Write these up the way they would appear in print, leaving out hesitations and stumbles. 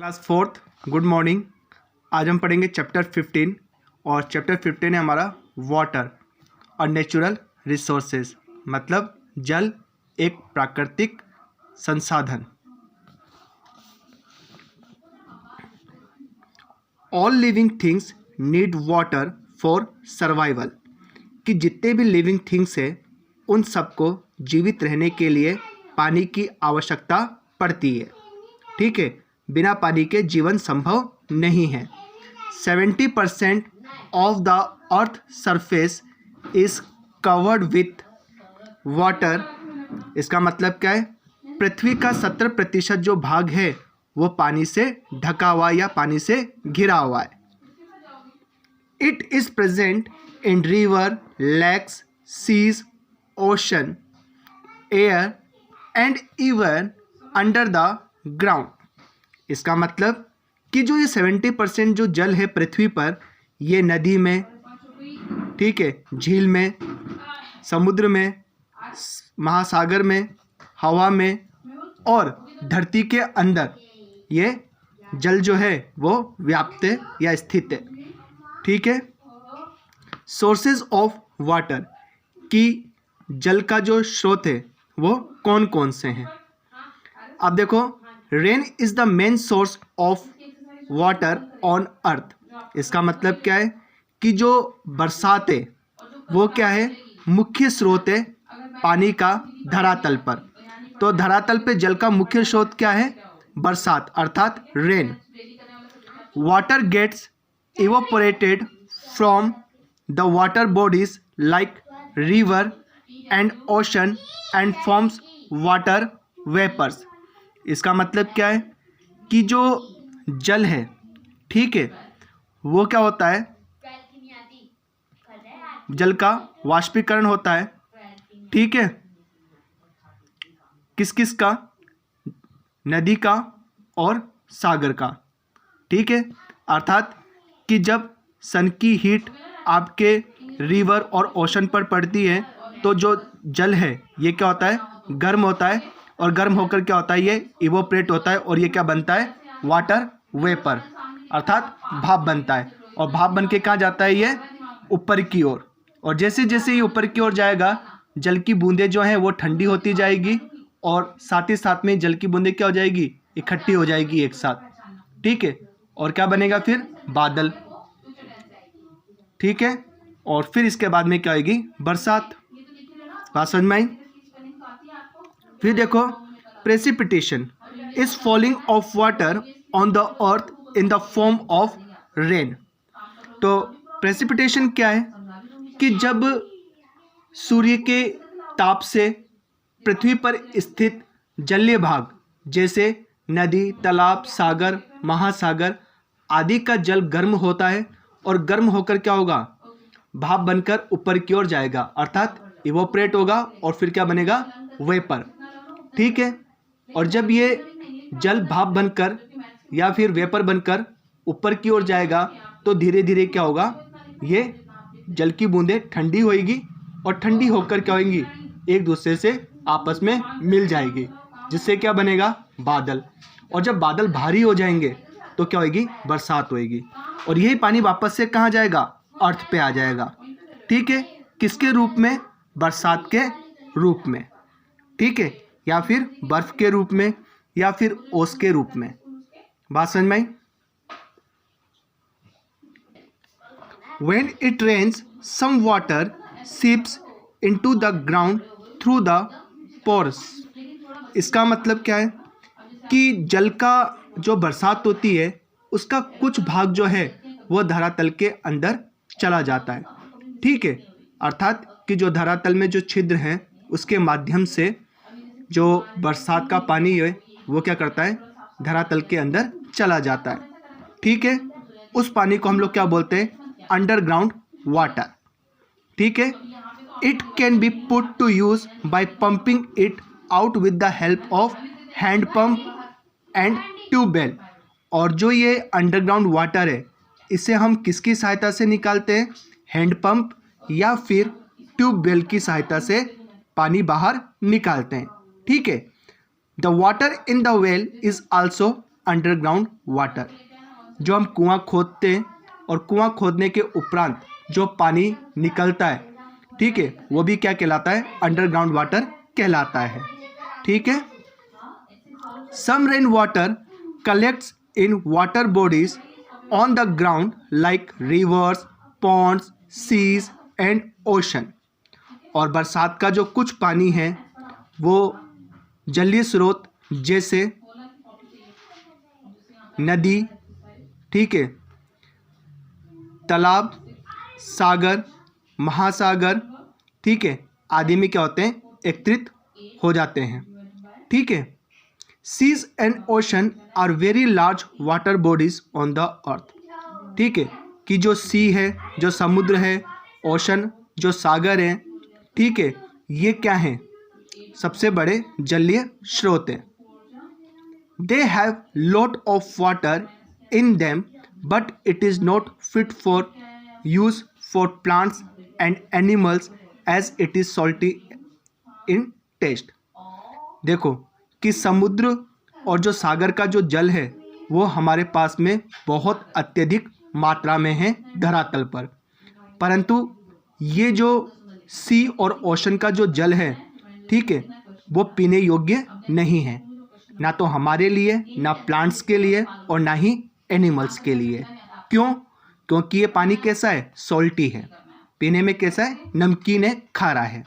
Class fourth, good morning. आज हम पढ़ेंगे चैप्टर 15 और चैप्टर 15 है हमारा वाटर और नेचुरल रिसोर्सेज, मतलब जल एक प्राकृतिक संसाधन। All living things need water for survival, कि जितने भी लिविंग थिंग्स है उन सबको जीवित रहने के लिए पानी की आवश्यकता पड़ती है। ठीक है, बिना पानी के जीवन संभव नहीं है। 70% of the earth surface is covered with water. इसका मतलब क्या है? पृथ्वी का 70% जो भाग है वो पानी से ढका हुआ या पानी से घिरा हुआ है। It is present in river, lakes, seas, ocean, air and even under the ground. इसका मतलब कि जो ये 70% जो जल है पृथ्वी पर, ये नदी में, ठीक है, झील में, समुद्र में, महासागर में, हवा में और धरती के अंदर ये जल जो है वो व्याप्त है या स्थित है। ठीक है। सोर्सेज ऑफ वाटर, कि जल का जो स्रोत है वो कौन कौन से हैं। अब देखो, rain is the main source of water on earth. इसका मतलब क्या है कि जो बरसात है वो क्या है? मुख्य स्रोत है पानी का धरातल पर। तो धरातल पे जल का मुख्य स्रोत क्या है? बरसात, अर्थात rain. Water gets evaporated from the water bodies like river and ocean and forms water vapours. इसका मतलब क्या है कि जो जल है, ठीक है, वो क्या होता है? जल का वाष्पीकरण होता है। ठीक है, किस किस का? नदी का और सागर का। ठीक है, अर्थात कि जब सन की हीट आपके रिवर और ओशन पर पड़ती है तो जो जल है ये क्या होता है? गर्म होता है, और गर्म होकर क्या होता है? ये इवोपरेट होता है और ये क्या बनता है? वाटर वेपर, अर्थात भाप बनता है। और भाप बन के कहाँ जाता है? ये ऊपर की ओर। और जैसे जैसे ये ऊपर की ओर जाएगा, जल की बूंदें जो हैं वो ठंडी होती जाएगी, और साथ ही साथ में जल की बूंदें क्या हो जाएगी? इकट्ठी हो जाएगी एक साथ। ठीक है, और क्या बनेगा फिर? बादल। ठीक है, और फिर इसके बाद में क्या आएगी? बरसात। बात समझ में आई? फिर देखो, precipitation is falling of water on the earth in the form of rain. तो प्रेसिपिटेशन क्या है? कि जब सूर्य के ताप से पृथ्वी पर स्थित जलीय भाग जैसे नदी, तालाब, सागर, महासागर आदि का जल गर्म होता है, और गर्म होकर क्या होगा? भाप बनकर ऊपर की ओर जाएगा, अर्थात इवोपरेट होगा, और फिर क्या बनेगा? वेपर। ठीक है, और जब ये जल भाप बनकर या फिर वेपर बनकर ऊपर की ओर जाएगा तो धीरे धीरे क्या होगा? ये जल की बूंदें ठंडी होएगी, और ठंडी होकर क्या होंगी? एक दूसरे से आपस में मिल जाएगी, जिससे क्या बनेगा? बादल। और जब बादल भारी हो जाएंगे तो क्या होगी? बरसात होएगी। और यही पानी वापस से कहाँ जाएगा? अर्थ पे आ जाएगा। ठीक है, किसके रूप में? बरसात के रूप में। ठीक है, या फिर बर्फ के रूप में, या फिर ओस के रूप में। बात समझ में आई? When it rains, some water seeps into the ground through the pores. इसका मतलब क्या है? कि जल का जो बरसात होती है उसका कुछ भाग जो है वो धरातल के अंदर चला जाता है। ठीक है, अर्थात कि जो धरातल में जो छिद्र हैं उसके माध्यम से जो बरसात का पानी है वो क्या करता है? धरातल के अंदर चला जाता है। ठीक है, उस पानी को हम लोग क्या बोलते हैं? Underground water. ठीक है, it can be put to use by pumping it out with the help of hand pump and tubewell. और जो ये अंडरग्राउंड वाटर है इसे हम किसकी सहायता से निकालते हैं? हैंड पंप या फिर ट्यूबवेल की सहायता से पानी बाहर निकालते हैं। ठीक है, the water in the well is also underground water. जो हम कुआं खोदते हैं और कुआं खोदने के उपरांत जो पानी निकलता है, ठीक है, वो भी क्या कहलाता है? अंडरग्राउंड वाटर कहलाता है। ठीक है। Some rain water collects in water bodies on the ground like rivers, ponds, seas and ocean. और बरसात का जो कुछ पानी है वो जलीय स्रोत जैसे नदी, ठीक है, तालाब, सागर, महासागर, ठीक है, आदि में क्या होते हैं? एकत्रित हो जाते हैं। ठीक है। Seas and ocean are very large water bodies on the earth. ठीक है, कि जो सी है, जो समुद्र है, ओशन जो सागर है, ठीक है, ये क्या है? सबसे बड़े जलीय स्रोत हैं। They have lot of water in them but it is not fit for use for plants and animals as it is salty in taste. देखो कि समुद्र और जो सागर का जो जल है वो हमारे पास में बहुत अत्यधिक मात्रा में है धरातल पर, परंतु ये जो सी और ओशन का जो जल है, ठीक है, वो पीने योग्य नहीं है, ना तो हमारे लिए, ना प्लांट्स के लिए और ना ही एनिमल्स के लिए। क्यों? क्योंकि ये पानी कैसा है? सॉल्टी है। पीने में कैसा है? नमकीन है, खारा है।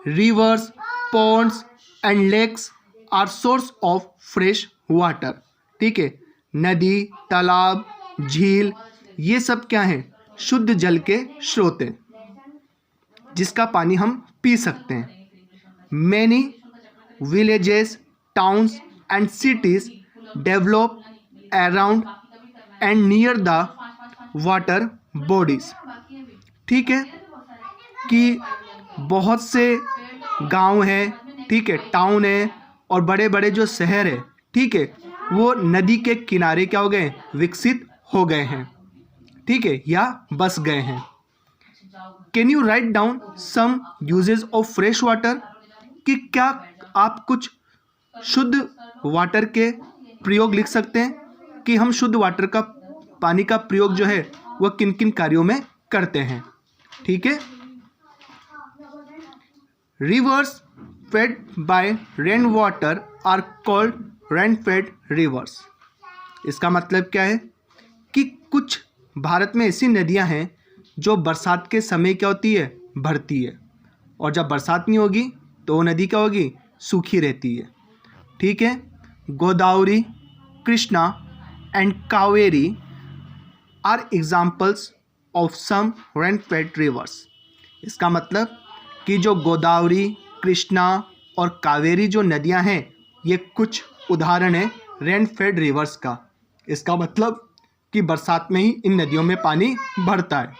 Rivers, ponds and lakes are source of fresh water. ठीक है, नदी, तालाब, झील, ये सब क्या है? शुद्ध जल के स्रोत हैं जिसका पानी हम पी सकते हैं। Many villages, towns and cities develop around and near the water bodies. ठीक है, कि बहुत से गांव हैं, ठीक है, टाउन है और बड़े बड़े जो शहर है, ठीक है, वो नदी के किनारे क्या हो गए? विकसित हो गए हैं, ठीक है, या बस गए हैं। Can you write down some uses of fresh water? कि क्या आप कुछ शुद्ध वाटर के प्रयोग लिख सकते हैं कि हम शुद्ध वाटर का पानी का प्रयोग जो है वह किन किन कार्यों में करते हैं? ठीक है। Rivers fed by rain water are called rain fed rivers. इसका मतलब क्या है? कि कुछ भारत में ऐसी नदियां हैं जो बरसात के समय क्या होती है? भरती है, और जब बरसात नहीं होगी तो वो नदी क्या होगी? सूखी रहती है। ठीक है। Godavari, Krishna and Kaveri are examples of some rain fed rivers. इसका मतलब कि जो गोदावरी, कृष्णा और कावेरी जो नदियां हैं, ये कुछ उदाहरण है रेन फेड रिवर्स का। इसका मतलब कि बरसात में ही इन नदियों में पानी भरता है।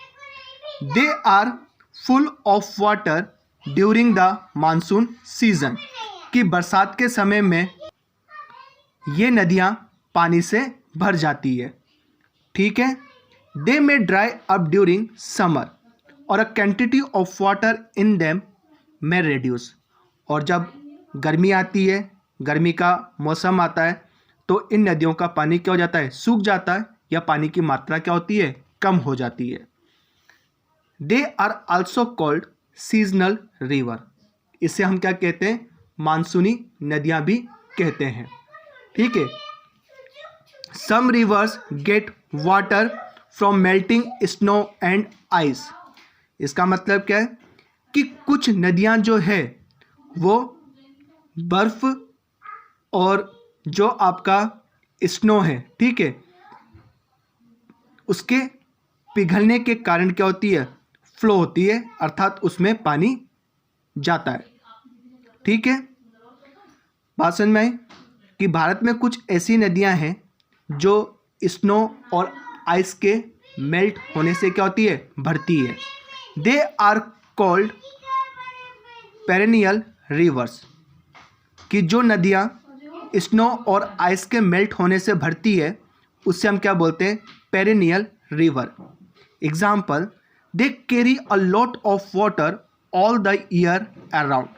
They are full of water during the monsoon season. कि बरसात के समय में ये नदियां पानी से भर जाती है। ठीक है। दे मे ड्राई अप ड्यूरिंग समर और a quantity of water in them may reduce. और जब गर्मी आती है, गर्मी का मौसम आता है, तो इन नदियों का पानी क्या हो जाता है? सूख जाता है, या पानी की मात्रा क्या होती है? कम हो जाती है। They are also called seasonal river. इसे हम क्या कहते हैं? मानसूनी नदियां भी कहते हैं। ठीक है। Some rivers get water from melting snow and ice. इसका मतलब क्या है? कि कुछ नदियां जो है वो बर्फ और जो आपका स्नो है, ठीक है, उसके पिघलने के कारण क्या होती है? फ्लो होती है, अर्थात उसमें पानी जाता है। ठीक है। बात समझ में आई कि भारत में कुछ ऐसी नदियां हैं जो स्नो और आइस के मेल्ट होने से क्या होती है? भरती है। They are called perennial rivers. कि जो नदियां स्नो और आइस के मेल्ट होने से भरती है उससे हम क्या बोलते हैं? Perennial river. Example, they carry a lot of water all the year around.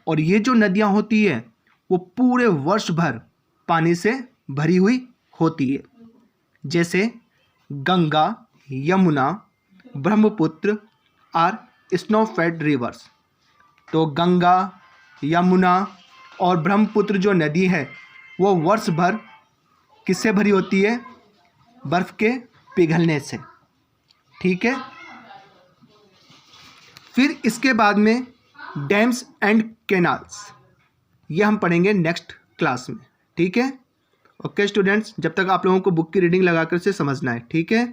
और ये जो नदियां होती है वो पूरे वर्ष भर पानी से भरी हुई होती है, जैसे Ganga, Yamuna, Brahmaputra are snow fed rivers. तो गंगा, यमुना और ब्रह्मपुत्र जो नदी है वो वर्ष भर किससे भरी होती है? बर्फ़ के पिघलने से। ठीक है। फिर इसके बाद में डैम्स एंड कैनाल्स, ये हम पढ़ेंगे नेक्स्ट क्लास में। ठीक है। ओके स्टूडेंट्स, जब तक आप लोगों को बुक की रीडिंग लगाकर से समझना है। ठीक है।